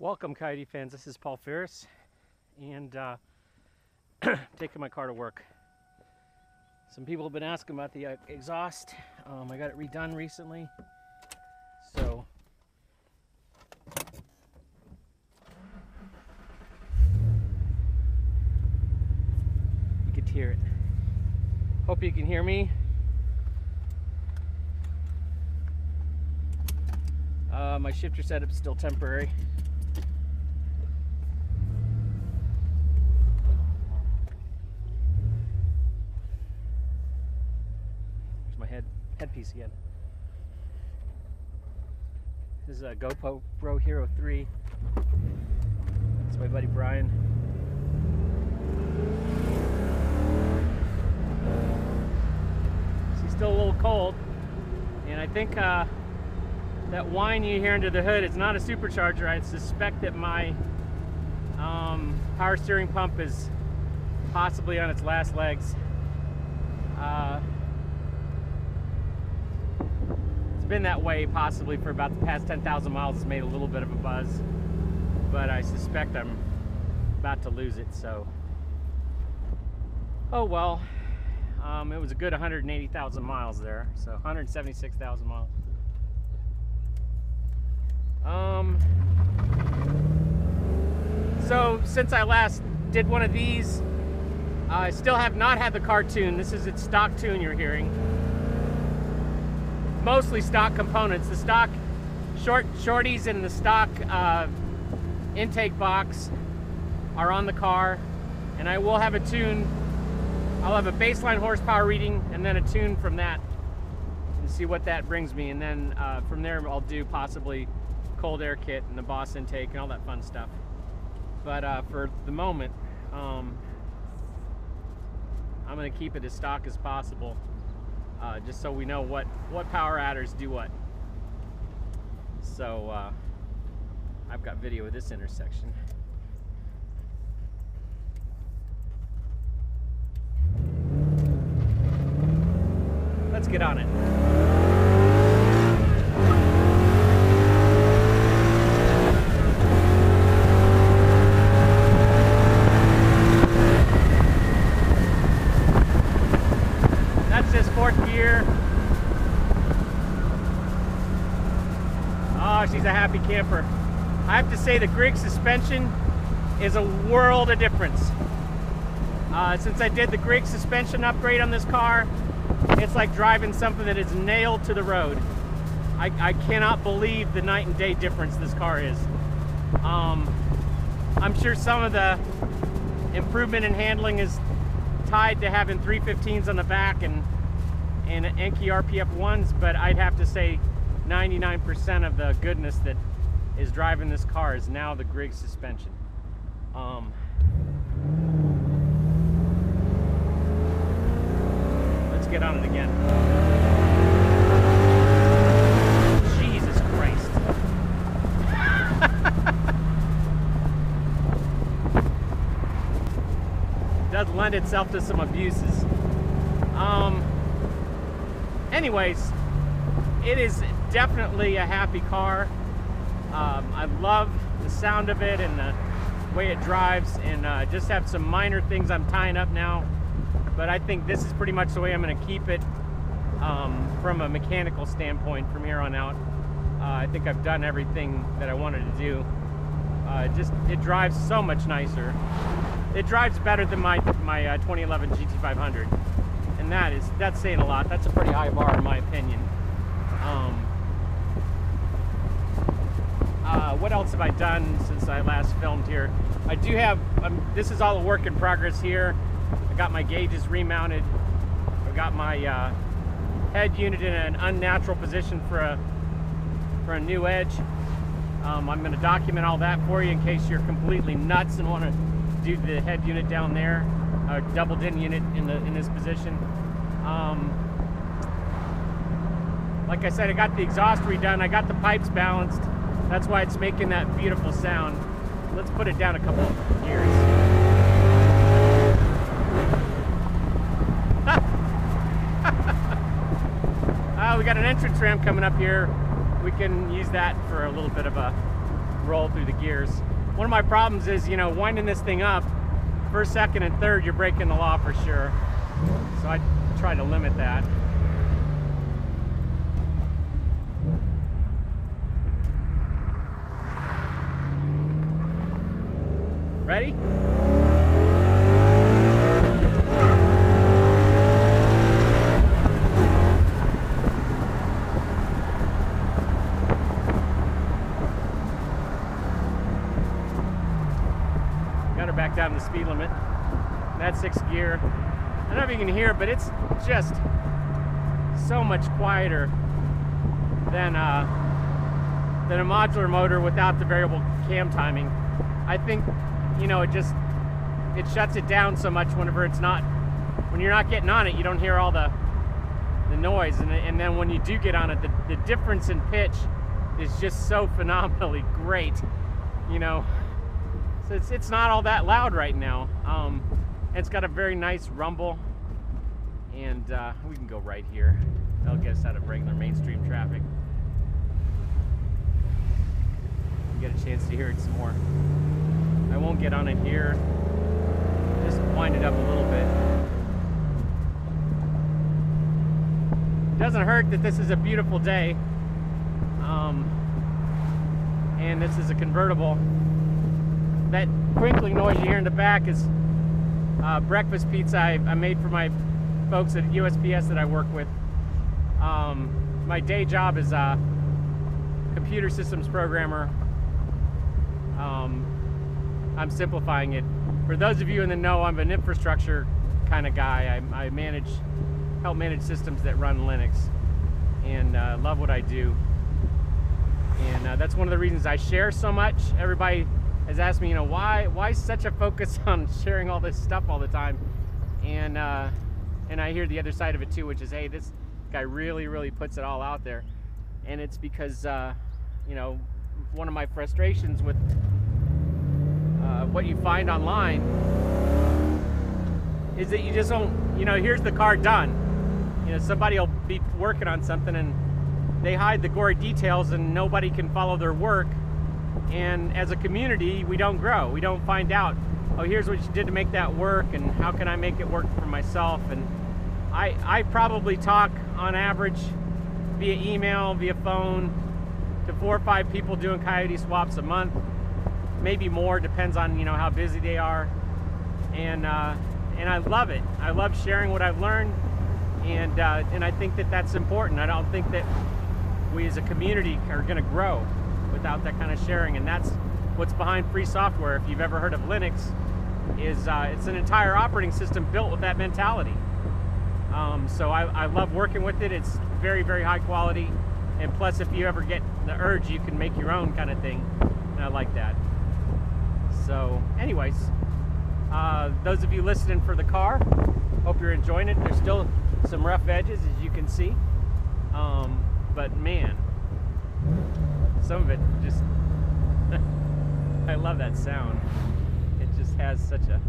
Welcome, Coyote fans. This is Paul Ferris, and taking my car to work. Some people have been asking about the exhaust. I got it redone recently, so you could hear it. Hope you can hear me. My shifter setup's still temporary. Headpiece again. This is a GoPro Hero 3. That's my buddy Brian. She's still a little cold, and I think that whine you hear under the hood is not a supercharger. I suspect that my power steering pump is possibly on its last legs. Been that way possibly for about the past 10,000 miles. It's made a little bit of a buzz, but I suspect I'm about to lose it, so oh well. It was a good 180,000 miles there, so 176,000 miles. So since I last did one of these, I still have not had the car tuned. This is its stock tune you're hearing. Mostly stock components. The stock shorties and the stock intake box are on the car, and I will have a tune. I'll have a baseline horsepower reading and then a tune from that and see what that brings me, and then from there I'll do possibly cold air kit and the Boss intake and all that fun stuff. But for the moment, I'm going to keep it as stock as possible. Just so we know what power adders do what. So I've got video of this intersection. Let's get on it. Fourth gear. Oh, she's a happy camper. I have to say the Griggs suspension is a world of difference. Since I did the Griggs suspension upgrade on this car, it's like driving something that is nailed to the road. I cannot believe the night and day difference this car is. I'm sure some of the improvement in handling is tied to having 315s on the back and Enki RPF 1s, but I'd have to say 99% of the goodness that is driving this car is now the Griggs suspension. Let's get on it again. Jesus Christ. It does lend itself to some abuses. Anyways, it is definitely a happy car. I love the sound of it and the way it drives, and just have some minor things I'm tying up now, but I think this is pretty much the way I'm going to keep it from a mechanical standpoint from here on out. I think I've done everything that I wanted to do. It drives so much nicer. It drives better than my 2011 GT500. And that's saying a lot. That's a pretty high bar in my opinion. What else have I done since I last filmed here? I do have, this is all a work in progress here. I got my gauges remounted. I've got my head unit in an unnatural position for a new edge. I'm going to document all that for you in case you're completely nuts and want to do the head unit down there. Double din unit in this position. Like I said, I got the exhaust redone. I got the pipes balanced. That's why it's making that beautiful sound. Let's put it down a couple of gears. We got an entrance ramp coming up here. We can use that for a little bit of a roll through the gears. One of my problems is, you know, winding this thing up, first, second, and third, you're breaking the law for sure. So I try to limit that. Ready? Got her back down to the speed limit. That's 6th gear. I don't know if you can hear it, but it's just so much quieter than a modular motor without the variable cam timing. I think, you know, it shuts it down so much whenever when you're not getting on it, you don't hear all the noise, and then when you do get on it, the difference in pitch is just so phenomenally great, you know. So it's not all that loud right now. It's got a very nice rumble, and we can go right here. That'll get us out of regular mainstream traffic. Get a chance to hear it some more. I won't get on it here. Just wind it up a little bit. It doesn't hurt that this is a beautiful day, and this is a convertible. That crinkling noise you hear in the back is breakfast pizza I made for my folks at USPS that I work with. My day job is a computer systems programmer. I'm simplifying it. For those of you in the know, I'm an infrastructure kind of guy. I help manage systems that run Linux, and love what I do. And that's one of the reasons I share so much. Everybody has asked me, you know, why such a focus on sharing all this stuff all the time? And I hear the other side of it too, which is, hey, this guy really puts it all out there. And it's because, you know, one of my frustrations with what you find online is that you just don't, you know, here's the car done. You know, somebody will be working on something and they hide the gory details and nobody can follow their work. And as a community, we don't grow. We don't find out, oh, here's what you did to make that work, and how can I make it work for myself? And I probably talk on average via email, via phone, to 4 or 5 people doing Coyote swaps a month, maybe more, depends on, you know, how busy they are. And I love it. I love sharing what I've learned, and I think that that's important. I don't think that we as a community are going to grow without that kind of sharing, and that's what's behind free software. If you've ever heard of Linux, is it's an entire operating system built with that mentality. So I love working with it. It's very high quality, and plus, if you ever get the urge, you can make your own kind of thing, and I like that. So anyways, those of you listening for the car, hope you're enjoying it. There's still some rough edges, as you can see, but man, some of it just I love that sound. It just has such a